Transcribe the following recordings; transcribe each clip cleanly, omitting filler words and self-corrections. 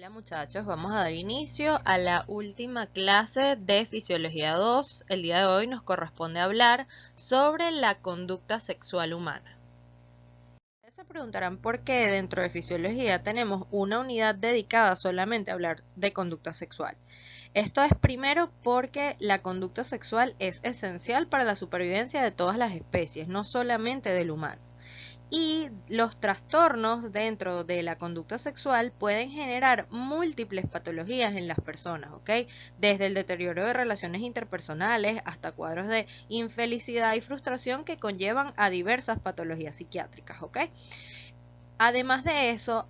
Hola muchachos, vamos a dar inicio a la última clase de Fisiología 2. El día de hoy nos corresponde hablar sobre la conducta sexual humana. Ustedes se preguntarán por qué dentro de Fisiología tenemos una unidad dedicada solamente a hablar de conducta sexual. Esto es primero porque la conducta sexual es esencial para la supervivencia de todas las especies, no solamente del humano. Y los trastornos dentro de la conducta sexual pueden generar múltiples patologías en las personas, ¿ok? Desde el deterioro de relaciones interpersonales hasta cuadros de infelicidad y frustración que conllevan a diversas patologías psiquiátricas, ¿ok? Además de eso,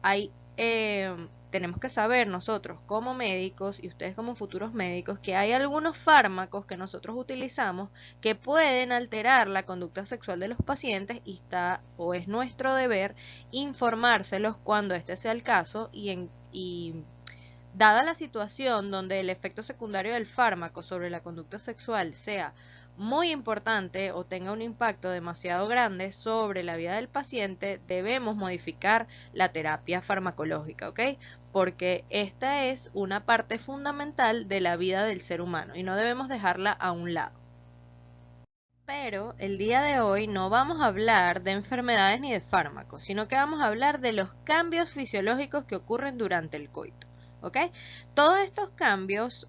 tenemos que saber nosotros como médicos y ustedes como futuros médicos que hay algunos fármacos que nosotros utilizamos que pueden alterar la conducta sexual de los pacientes y es nuestro deber informárselos cuando este sea el caso y dada la situación donde el efecto secundario del fármaco sobre la conducta sexual sea muy importante o tenga un impacto demasiado grande sobre la vida del paciente, debemos modificar la terapia farmacológica, ¿ok? Porque esta es una parte fundamental de la vida del ser humano y no debemos dejarla a un lado. Pero el día de hoy no vamos a hablar de enfermedades ni de fármacos, sino que vamos a hablar de los cambios fisiológicos que ocurren durante el coito. ¿Ok? Todos estos cambios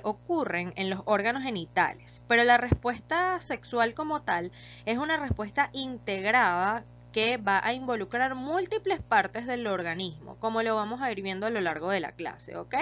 ocurren en los órganos genitales, pero la respuesta sexual como tal es una respuesta integrada que va a involucrar múltiples partes del organismo, como lo vamos a ir viendo a lo largo de la clase, ¿ok?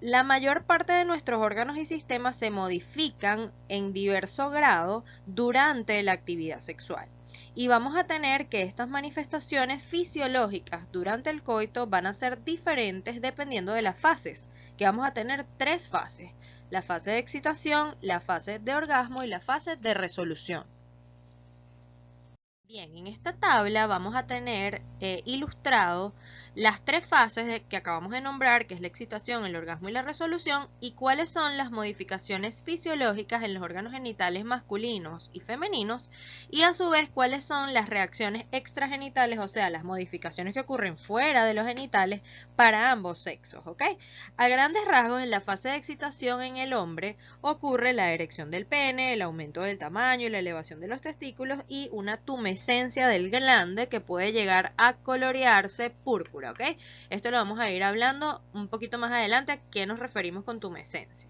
La mayor parte de nuestros órganos y sistemas se modifican en diverso grado durante la actividad sexual. Y vamos a tener que estas manifestaciones fisiológicas durante el coito van a ser diferentes dependiendo de las fases, que vamos a tener tres fases: la fase de excitación, la fase de orgasmo y la fase de resolución. Bien, en esta tabla vamos a tener ilustrado las tres fases que acabamos de nombrar, que es la excitación, el orgasmo y la resolución, y cuáles son las modificaciones fisiológicas en los órganos genitales masculinos y femeninos, y a su vez cuáles son las reacciones extragenitales, o sea, las modificaciones que ocurren fuera de los genitales para ambos sexos, ¿ok? A grandes rasgos, en la fase de excitación en el hombre ocurre la erección del pene, el aumento del tamaño y la elevación de los testículos y una tumescencia del glande que puede llegar a colorearse púrpura, ¿ok? Esto lo vamos a ir hablando un poquito más adelante a qué nos referimos con tumescencia.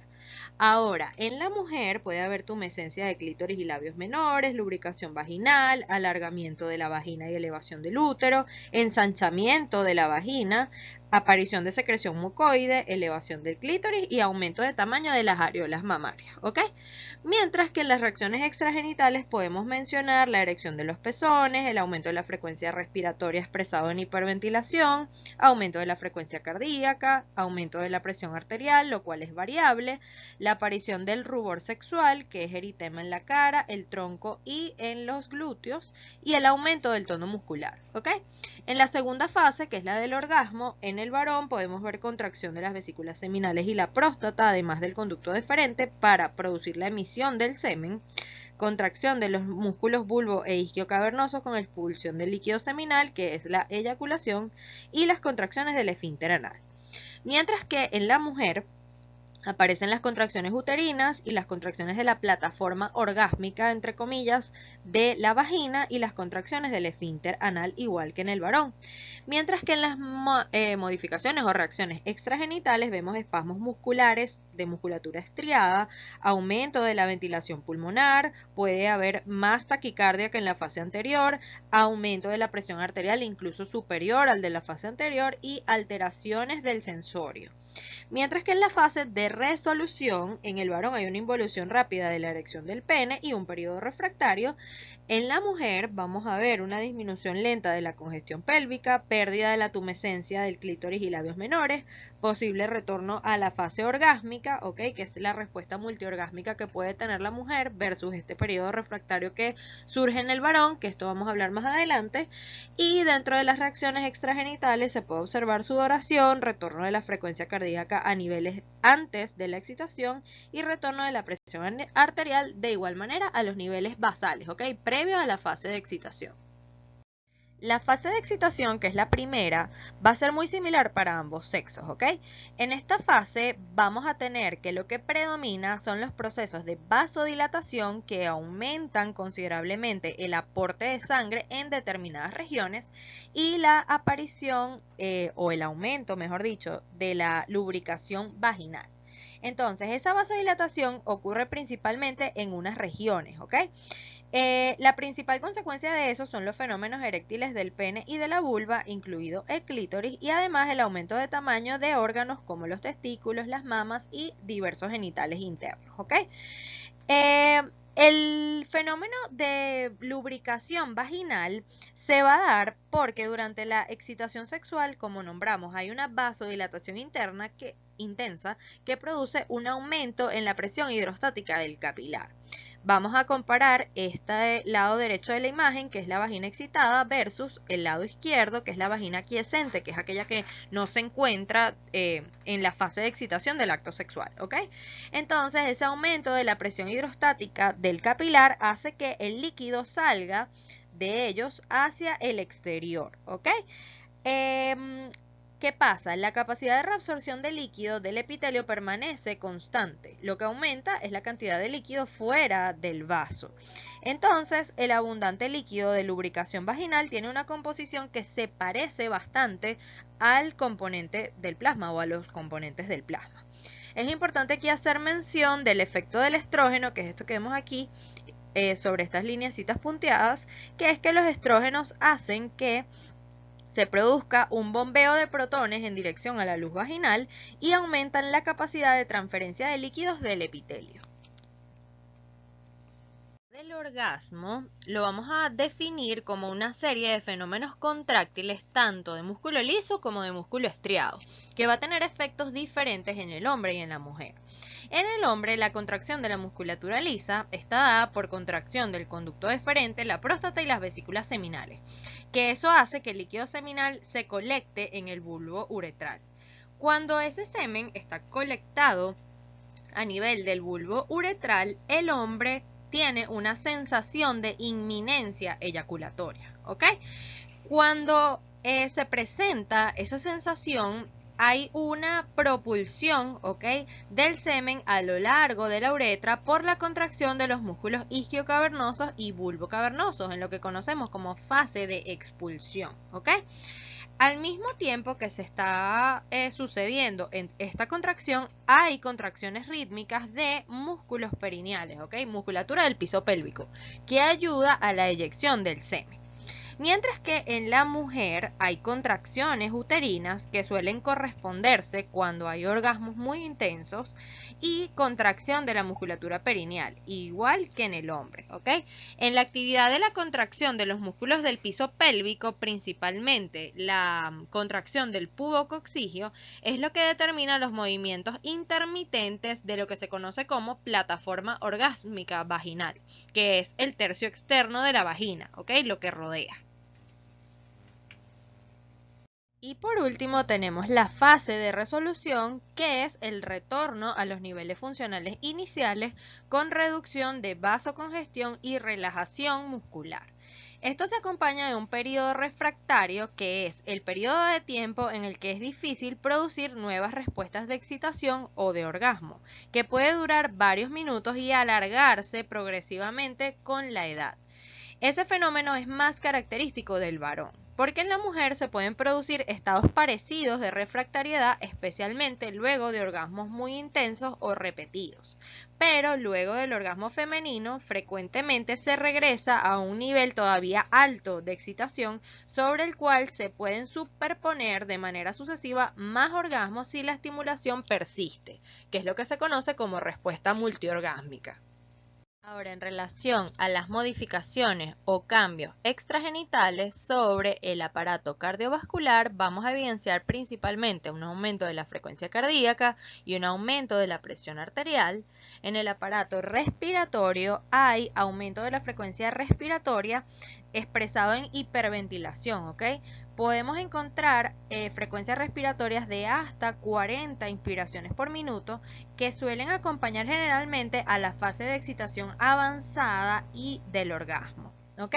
Ahora, en la mujer puede haber tumescencia de clítoris y labios menores, lubricación vaginal, alargamiento de la vagina y elevación del útero, ensanchamiento de la vagina, aparición de secreción mucoide, elevación del clítoris y aumento de tamaño de las areolas mamarias, ¿ok? Mientras que en las reacciones extragenitales podemos mencionar la erección de los pezones, el aumento de la frecuencia respiratoria expresado en hiperventilación, aumento de la frecuencia cardíaca, aumento de la presión arterial, lo cual es variable, la aparición del rubor sexual, que es eritema en la cara, el tronco y en los glúteos, y el aumento del tono muscular, ¿ok? En la segunda fase, que es la del orgasmo, en el varón podemos ver contracción de las vesículas seminales y la próstata, además del conducto deferente, para producir la emisión del semen, contracción de los músculos bulbo e isquiocavernosos con expulsión del líquido seminal, que es la eyaculación, y las contracciones del esfínter anal. Mientras que en la mujer aparecen las contracciones uterinas y las contracciones de la plataforma orgásmica, entre comillas, de la vagina y las contracciones del esfínter anal, igual que en el varón. Mientras que en las modificaciones o reacciones extragenitales vemos espasmos musculares de musculatura estriada, aumento de la ventilación pulmonar, puede haber más taquicardia que en la fase anterior, aumento de la presión arterial incluso superior al de la fase anterior y alteraciones del sensorio. Mientras que en la fase de resolución, en el varón hay una involución rápida de la erección del pene y un periodo refractario. En la mujer vamos a ver una disminución lenta de la congestión pélvica, pérdida de la tumescencia del clítoris y labios menores, posible retorno a la fase orgásmica, ¿ok? Que es la respuesta multiorgásmica que puede tener la mujer versus este periodo refractario que surge en el varón, que esto vamos a hablar más adelante. Y dentro de las reacciones extragenitales se puede observar sudoración, retorno de la frecuencia cardíaca a niveles antes de la excitación y retorno de la presión arterial de igual manera a los niveles basales, ¿ok? Previo a la fase de excitación. La fase de excitación, que es la primera, va a ser muy similar para ambos sexos, ¿ok? En esta fase vamos a tener que lo que predomina son los procesos de vasodilatación que aumentan considerablemente el aporte de sangre en determinadas regiones y la aparición o el aumento, mejor dicho, de la lubricación vaginal. Entonces, esa vasodilatación ocurre principalmente en unas regiones, ¿ok? La principal consecuencia de eso son los fenómenos eréctiles del pene y de la vulva, incluido el clítoris, y además el aumento de tamaño de órganos como los testículos, las mamas y diversos genitales internos, ¿ok? El fenómeno de lubricación vaginal se va a dar porque durante la excitación sexual, como nombramos, hay una vasodilatación interna intensa que produce un aumento en la presión hidrostática del capilar. Vamos a comparar este lado derecho de la imagen, que es la vagina excitada, versus el lado izquierdo, que es la vagina aquiescente, que es aquella que no se encuentra en la fase de excitación del acto sexual, ¿ok? Entonces, ese aumento de la presión hidrostática del capilar hace que el líquido salga de ellos hacia el exterior, ¿ok? ¿Qué pasa? La capacidad de reabsorción de líquido del epitelio permanece constante. Lo que aumenta es la cantidad de líquido fuera del vaso. Entonces, el abundante líquido de lubricación vaginal tiene una composición que se parece bastante al componente del plasma o a los componentes del plasma. Es importante aquí hacer mención del efecto del estrógeno, que es esto que vemos aquí, sobre estas lineecitas punteadas, que es que los estrógenos hacen que se produzca un bombeo de protones en dirección a la luz vaginal y aumentan la capacidad de transferencia de líquidos del epitelio. El orgasmo lo vamos a definir como una serie de fenómenos contráctiles tanto de músculo liso como de músculo estriado, que va a tener efectos diferentes en el hombre y en la mujer. En el hombre, la contracción de la musculatura lisa está dada por contracción del conducto deferente, la próstata y las vesículas seminales, que eso hace que el líquido seminal se colecte en el bulbo uretral. Cuando ese semen está colectado a nivel del bulbo uretral, el hombre tiene una sensación de inminencia eyaculatoria, ¿ok? Cuando se presenta esa sensación, hay una propulsión, ¿ok?, del semen a lo largo de la uretra por la contracción de los músculos isquiocavernosos y bulbocavernosos, en lo que conocemos como fase de expulsión, ¿ok? Al mismo tiempo que se está sucediendo en esta contracción, hay contracciones rítmicas de músculos perineales, ¿ok?, musculatura del piso pélvico, que ayuda a la eyección del semen. Mientras que en la mujer hay contracciones uterinas que suelen corresponderse cuando hay orgasmos muy intensos y contracción de la musculatura perineal, igual que en el hombre, ¿ok? En la actividad de la contracción de los músculos del piso pélvico, principalmente la contracción del pubococcigio, es lo que determina los movimientos intermitentes de lo que se conoce como plataforma orgásmica vaginal, que es el tercio externo de la vagina, ¿ok?, lo que rodea. Y por último tenemos la fase de resolución, que es el retorno a los niveles funcionales iniciales con reducción de vasocongestión y relajación muscular. Esto se acompaña de un periodo refractario, que es el periodo de tiempo en el que es difícil producir nuevas respuestas de excitación o de orgasmo, que puede durar varios minutos y alargarse progresivamente con la edad. Ese fenómeno es más característico del varón, porque en la mujer se pueden producir estados parecidos de refractariedad, especialmente luego de orgasmos muy intensos o repetidos. Pero luego del orgasmo femenino, frecuentemente se regresa a un nivel todavía alto de excitación, sobre el cual se pueden superponer de manera sucesiva más orgasmos si la estimulación persiste, que es lo que se conoce como respuesta multiorgásmica. Ahora, en relación a las modificaciones o cambios extragenitales sobre el aparato cardiovascular, vamos a evidenciar principalmente un aumento de la frecuencia cardíaca y un aumento de la presión arterial. En el aparato respiratorio hay aumento de la frecuencia respiratoria expresado en hiperventilación, ¿ok? Podemos encontrar frecuencias respiratorias de hasta 40 inspiraciones por minuto, que suelen acompañar generalmente a la fase de excitación avanzada y del orgasmo. ¿ok?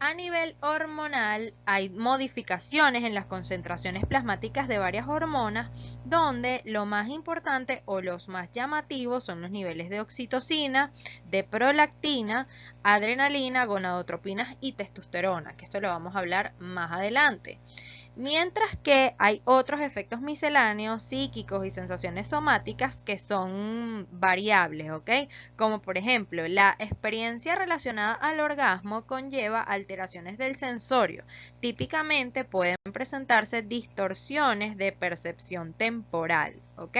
A nivel hormonal hay modificaciones en las concentraciones plasmáticas de varias hormonas, donde lo más importante o los más llamativos son los niveles de oxitocina, de prolactina, adrenalina, gonadotropinas y testosterona, que esto lo vamos a hablar más adelante. Mientras que hay otros efectos misceláneos, psíquicos y sensaciones somáticas que son variables, ¿ok? Como por ejemplo, la experiencia relacionada al orgasmo conlleva alteraciones del sensorio. Típicamente pueden presentarse distorsiones de percepción temporal, ¿ok?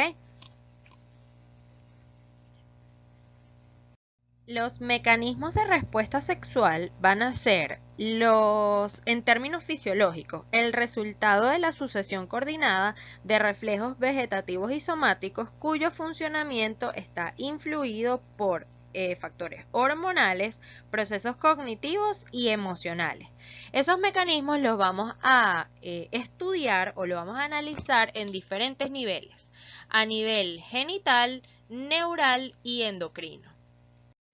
Los mecanismos de respuesta sexual van a ser en términos fisiológicos, el resultado de la sucesión coordinada de reflejos vegetativos y somáticos cuyo funcionamiento está influido por factores hormonales, procesos cognitivos y emocionales. Esos mecanismos los vamos a estudiar o los vamos a analizar en diferentes niveles, a nivel genital, neural y endocrino.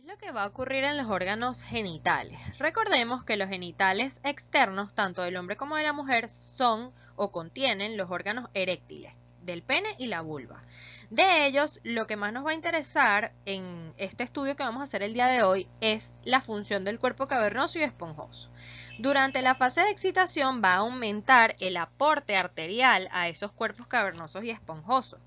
Lo que va a ocurrir en los órganos genitales. Recordemos que los genitales externos, tanto del hombre como de la mujer, son o contienen los órganos eréctiles del pene y la vulva. De ellos, lo que más nos va a interesar en este estudio que vamos a hacer el día de hoy es la función del cuerpo cavernoso y esponjoso. Durante la fase de excitación va a aumentar el aporte arterial a esos cuerpos cavernosos y esponjosos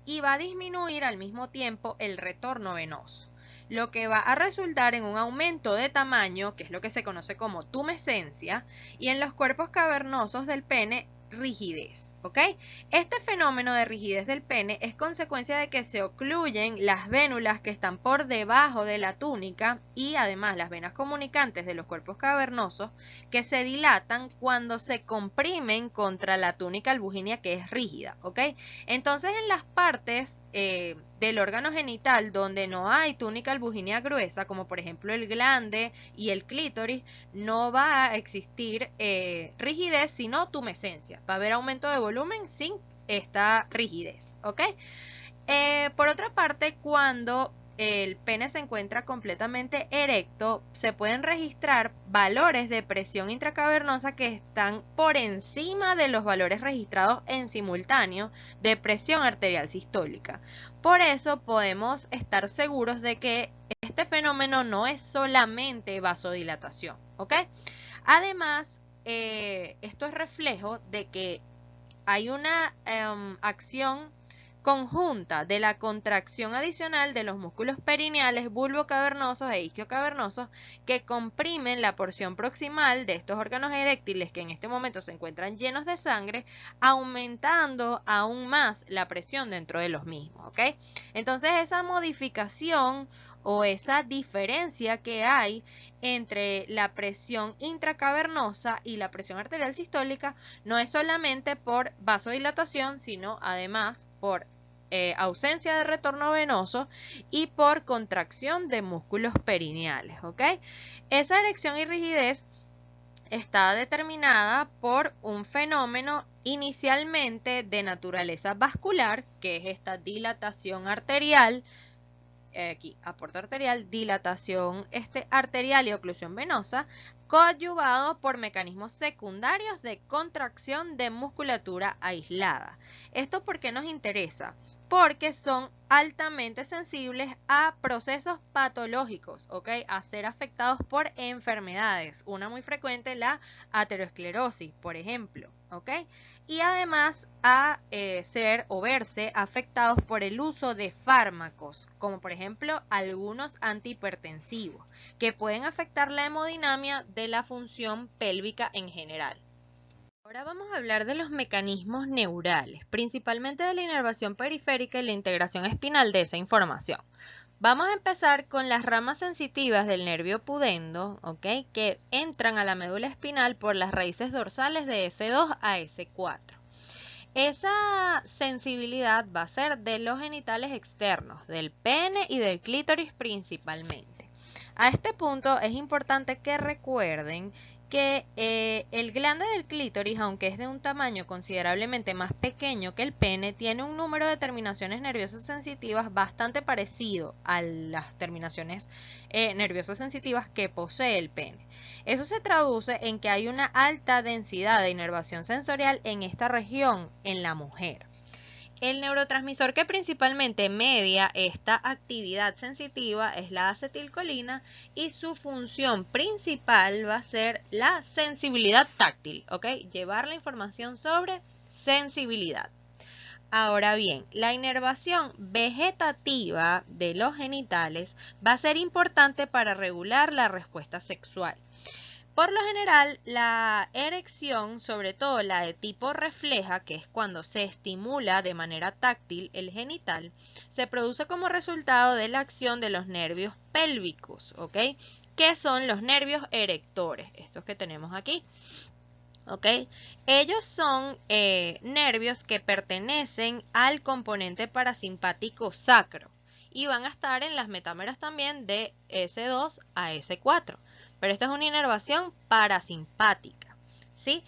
y va a disminuir al mismo tiempo el retorno venoso, lo que va a resultar en un aumento de tamaño, que es lo que se conoce como tumescencia, y en los cuerpos cavernosos del pene, rigidez, ¿ok? Este fenómeno de rigidez del pene es consecuencia de que se ocluyen las vénulas que están por debajo de la túnica y además las venas comunicantes de los cuerpos cavernosos que se dilatan cuando se comprimen contra la túnica albuginea que es rígida, ¿ok? Entonces en las partes del órgano genital donde no hay túnica albuginea gruesa, como por ejemplo el glande y el clítoris, no va a existir rigidez, sino tumescencia. Va a haber aumento de volumen sin esta rigidez, ¿ok? Por otra parte, cuando el pene se encuentra completamente erecto, se pueden registrar valores de presión intracavernosa que están por encima de los valores registrados en simultáneo de presión arterial sistólica. Por eso podemos estar seguros de que este fenómeno no es solamente vasodilatación, ¿ok? Además, esto es reflejo de que hay una acción conjunta de la contracción adicional de los músculos perineales, bulbocavernosos e isquiocavernosos que comprimen la porción proximal de estos órganos eréctiles que en este momento se encuentran llenos de sangre, aumentando aún más la presión dentro de los mismos, ¿ok? Entonces esa modificación o esa diferencia que hay entre la presión intracavernosa y la presión arterial sistólica no es solamente por vasodilatación, sino además por ausencia de retorno venoso y por contracción de músculos perineales, ¿ok? Esa erección y rigidez está determinada por un fenómeno inicialmente de naturaleza vascular, que es esta dilatación arterial, aquí aporte arterial, dilatación arterial y oclusión venosa, coadyuvado por mecanismos secundarios de contracción de musculatura aislada. ¿Esto por qué nos interesa? Porque son altamente sensibles a procesos patológicos, ¿ok? A ser afectados por enfermedades, una muy frecuente, la aterosclerosis, por ejemplo, ¿ok? Y además a ser o verse afectados por el uso de fármacos, como por ejemplo algunos antihipertensivos, que pueden afectar la hemodinamia de la función pélvica en general. Ahora vamos a hablar de los mecanismos neurales, principalmente de la inervación periférica y la integración espinal de esa información. Vamos a empezar con las ramas sensitivas del nervio pudendo, ¿ok? Que entran a la médula espinal por las raíces dorsales de S2 a S4. Esa sensibilidad va a ser de los genitales externos, del pene y del clítoris principalmente. A este punto es importante que recuerden que el glande del clítoris, aunque es de un tamaño considerablemente más pequeño que el pene, tiene un número de terminaciones nerviosas sensitivas bastante parecido a las terminaciones nerviosas sensitivas que posee el pene. Eso se traduce en que hay una alta densidad de inervación sensorial en esta región en la mujer. El neurotransmisor que principalmente media esta actividad sensitiva es la acetilcolina y su función principal va a ser la sensibilidad táctil, ¿ok? Llevar la información sobre sensibilidad. Ahora bien, la inervación vegetativa de los genitales va a ser importante para regular la respuesta sexual. Por lo general, la erección, sobre todo la de tipo refleja, que es cuando se estimula de manera táctil el genital, se produce como resultado de la acción de los nervios pélvicos, ¿ok? Que son los nervios erectores, estos que tenemos aquí. ¿Ok? Ellos son nervios que pertenecen al componente parasimpático sacro y van a estar en las metámeras también de S2 a S4. Pero esta es una inervación parasimpática, ¿sí?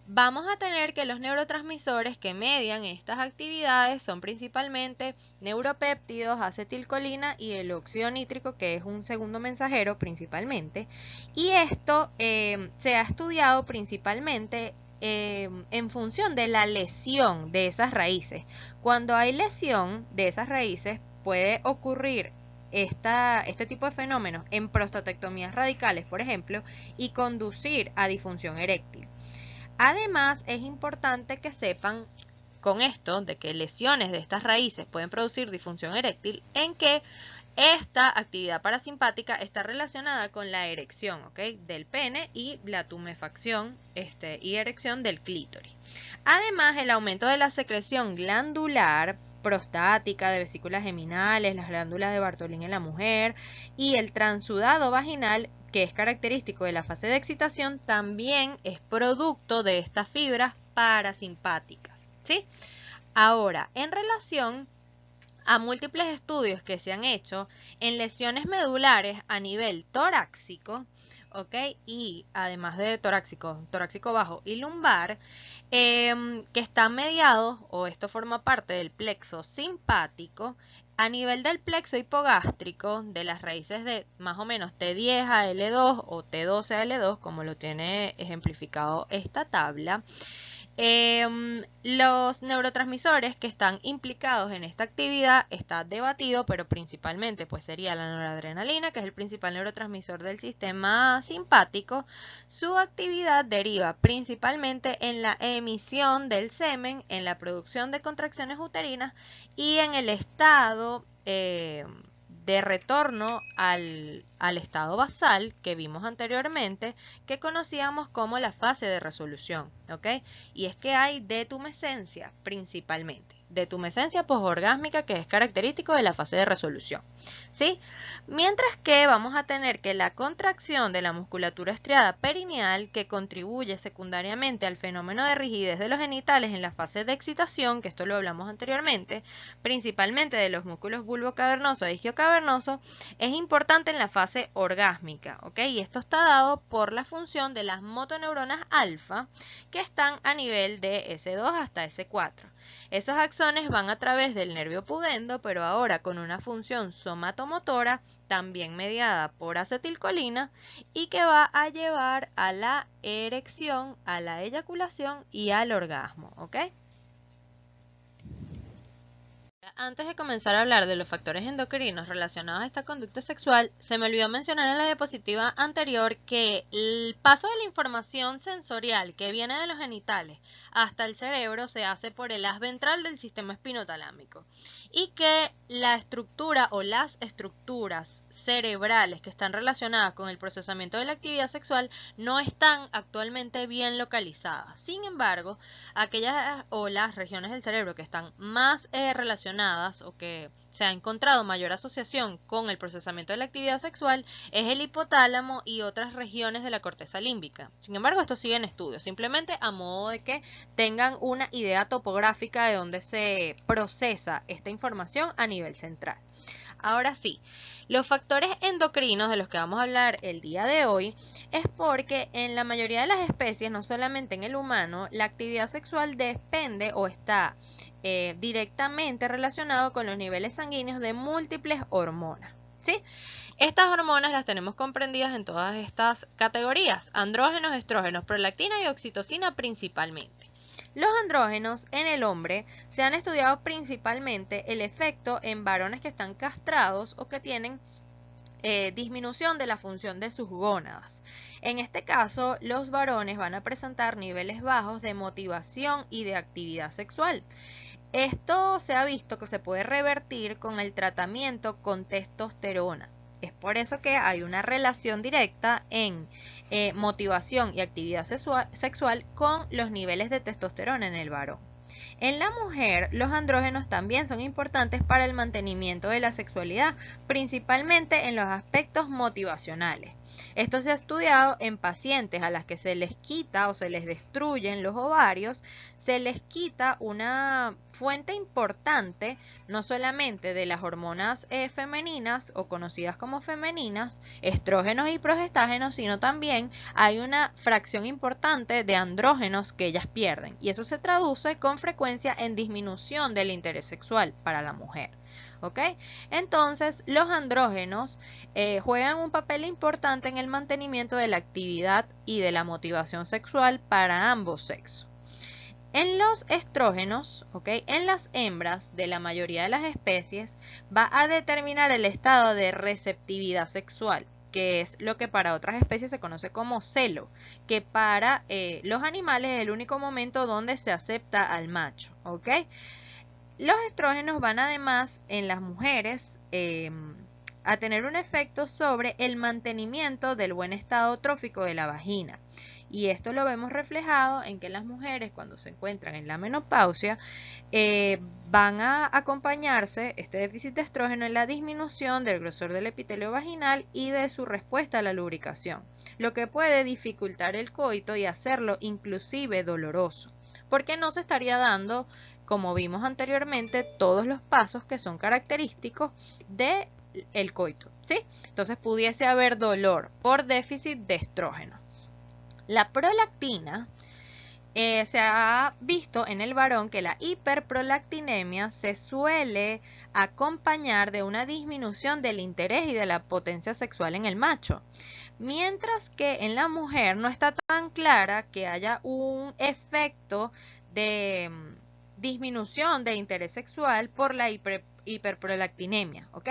Vamos a tener que los neurotransmisores que median estas actividades son principalmente neuropéptidos, acetilcolina y el óxido nítrico, que es un segundo mensajero principalmente. Y esto se ha estudiado principalmente en función de la lesión de esas raíces. Cuando hay lesión de esas raíces puede ocurrir este tipo de fenómenos en prostatectomías radicales, por ejemplo, y conducir a disfunción eréctil. Además, es importante que sepan con esto de que lesiones de estas raíces pueden producir disfunción eréctil, en que esta actividad parasimpática está relacionada con la erección, ¿ok? Del pene y la tumefacción y erección del clítoris. Además, el aumento de la secreción glandular prostática, de vesículas geminales, las glándulas de Bartholin en la mujer y el transudado vaginal, que es característico de la fase de excitación, también es producto de estas fibras parasimpáticas, ¿sí? Ahora, en relación a múltiples estudios que se han hecho en lesiones medulares a nivel torácico, ¿ok? Y además de torácico bajo y lumbar, que están mediados, o esto forma parte del plexo simpático, a nivel del plexo hipogástrico, de las raíces de más o menos T10 a L2 o T12 a L2, como lo tiene ejemplificado esta tabla. Los neurotransmisores que están implicados en esta actividad está debatido, pero principalmente pues sería la noradrenalina, que es el principal neurotransmisor del sistema simpático. Su actividad deriva principalmente en la emisión del semen, en la producción de contracciones uterinas y en el estado de retorno al estado basal que vimos anteriormente, que conocíamos como la fase de resolución, ¿ok? Y es que hay detumescencia principalmente, detumescencia posorgásmica, que es característico de la fase de resolución, ¿sí? Mientras que vamos a tener que la contracción de la musculatura estriada perineal, que contribuye secundariamente al fenómeno de rigidez de los genitales en la fase de excitación, que esto lo hablamos anteriormente, principalmente de los músculos bulbocavernoso e isquiocavernoso, es importante en la fase orgásmica, ¿ok? Y esto está dado por la función de las motoneuronas alfa, que están a nivel de S2 hasta S4. Esos axones van a través del nervio pudendo, pero ahora con una función somatomotora, también mediada por acetilcolina, y que va a llevar a la erección, a la eyaculación y al orgasmo, ¿ok? Antes de comenzar a hablar de los factores endocrinos relacionados a esta conducta sexual, se me olvidó mencionar en la diapositiva anterior que el paso de la información sensorial que viene de los genitales hasta el cerebro se hace por el haz ventral del sistema espinotalámico y que la estructura o las estructuras cerebrales que están relacionadas con el procesamiento de la actividad sexual no están actualmente bien localizadas. Sin embargo, aquellas o las regiones del cerebro que están más relacionadas o que se ha encontrado mayor asociación con el procesamiento de la actividad sexual es el hipotálamo y otras regiones de la corteza límbica. Sin embargo, esto sigue en estudio, simplemente a modo de que tengan una idea topográfica de dónde se procesa esta información a nivel central. Ahora sí, los factores endocrinos de los que vamos a hablar el día de hoy es porque en la mayoría de las especies, no solamente en el humano, la actividad sexual depende o está directamente relacionado con los niveles sanguíneos de múltiples hormonas, ¿sí? Estas hormonas las tenemos comprendidas en todas estas categorías: andrógenos, estrógenos, prolactina y oxitocina principalmente. Los andrógenos en el hombre se han estudiado principalmente el efecto en varones que están castrados o que tienen disminución de la función de sus gónadas. En este caso, los varones van a presentar niveles bajos de motivación y de actividad sexual. Esto se ha visto que se puede revertir con el tratamiento con testosterona. Es por eso que hay una relación directa en motivación y actividad sexual con los niveles de testosterona en el varón. En la mujer, los andrógenos también son importantes para el mantenimiento de la sexualidad, principalmente en los aspectos motivacionales. Esto se ha estudiado en pacientes a las que se les quita o se les destruyen los ovarios, se les quita una fuente importante, no solamente de las hormonas femeninas o conocidas como femeninas, estrógenos y progestágenos, sino también hay una fracción importante de andrógenos que ellas pierden, y eso se traduce con frecuencia en disminución del interés sexual para la mujer. ¿Ok? Entonces, los andrógenos juegan un papel importante en el mantenimiento de la actividad y de la motivación sexual para ambos sexos. En los estrógenos, en las hembras de la mayoría de las especies, va a determinar el estado de receptividad sexual, que es lo que para otras especies se conoce como celo, que para los animales es el único momento donde se acepta al macho. Los estrógenos van además en las mujeres a tener un efecto sobre el mantenimiento del buen estado trófico de la vagina. Y esto lo vemos reflejado en que las mujeres, cuando se encuentran en la menopausia, van a acompañarse este déficit de estrógeno en la disminución del grosor del epitelio vaginal y de su respuesta a la lubricación, lo que puede dificultar el coito y hacerlo inclusive doloroso, porque no se estaría dando, como vimos anteriormente, todos los pasos que son característicos del coito, ¿sí? Entonces pudiese haber dolor por déficit de estrógeno. La prolactina, se ha visto en el varón que la hiperprolactinemia se suele acompañar de una disminución del interés y de la potencia sexual en el macho, mientras que en la mujer no está tan clara que haya un efecto de disminución de interés sexual por la hiperprolactinemia, ¿ok?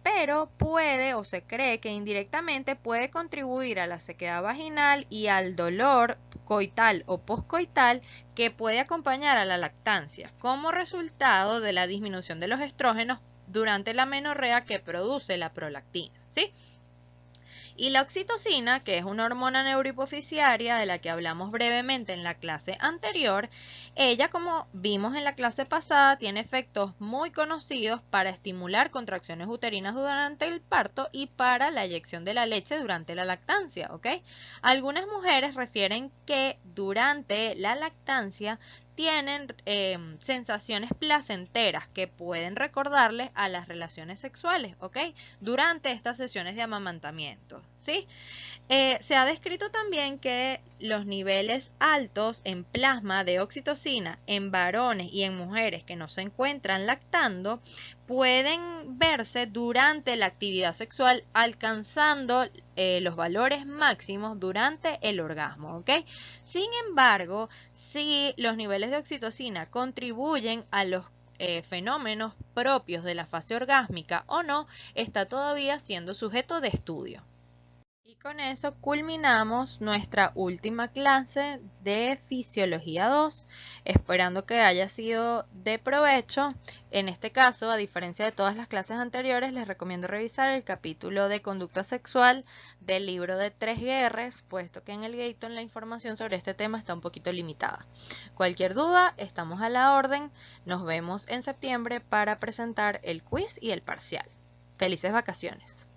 Pero puede o se cree que indirectamente puede contribuir a la sequedad vaginal y al dolor coital o poscoital que puede acompañar a la lactancia como resultado de la disminución de los estrógenos durante la menorrea que produce la prolactina, ¿sí? Y la oxitocina, que es una hormona neurohipofisiaria de la que hablamos brevemente en la clase anterior, ella, como vimos en la clase pasada, tiene efectos muy conocidos para estimular contracciones uterinas durante el parto y para la eyección de la leche durante la lactancia, ¿ok? Algunas mujeres refieren que durante la lactancia tienen sensaciones placenteras que pueden recordarles a las relaciones sexuales, ¿ok? Durante estas sesiones de amamantamiento, ¿sí? Se ha descrito también que los niveles altos en plasma de oxitocina en varones y en mujeres que no se encuentran lactando pueden verse durante la actividad sexual, alcanzando los valores máximos durante el orgasmo, ¿ok? Sin embargo, si los niveles de oxitocina contribuyen a los fenómenos propios de la fase orgásmica o no, está todavía siendo sujeto de estudio. Y con eso culminamos nuestra última clase de Fisiología 2, esperando que haya sido de provecho. En este caso, a diferencia de todas las clases anteriores, les recomiendo revisar el capítulo de conducta sexual del libro de 3Gr, puesto que en el Gayton la información sobre este tema está un poquito limitada. Cualquier duda, estamos a la orden. Nos vemos en septiembre para presentar el quiz y el parcial. ¡Felices vacaciones!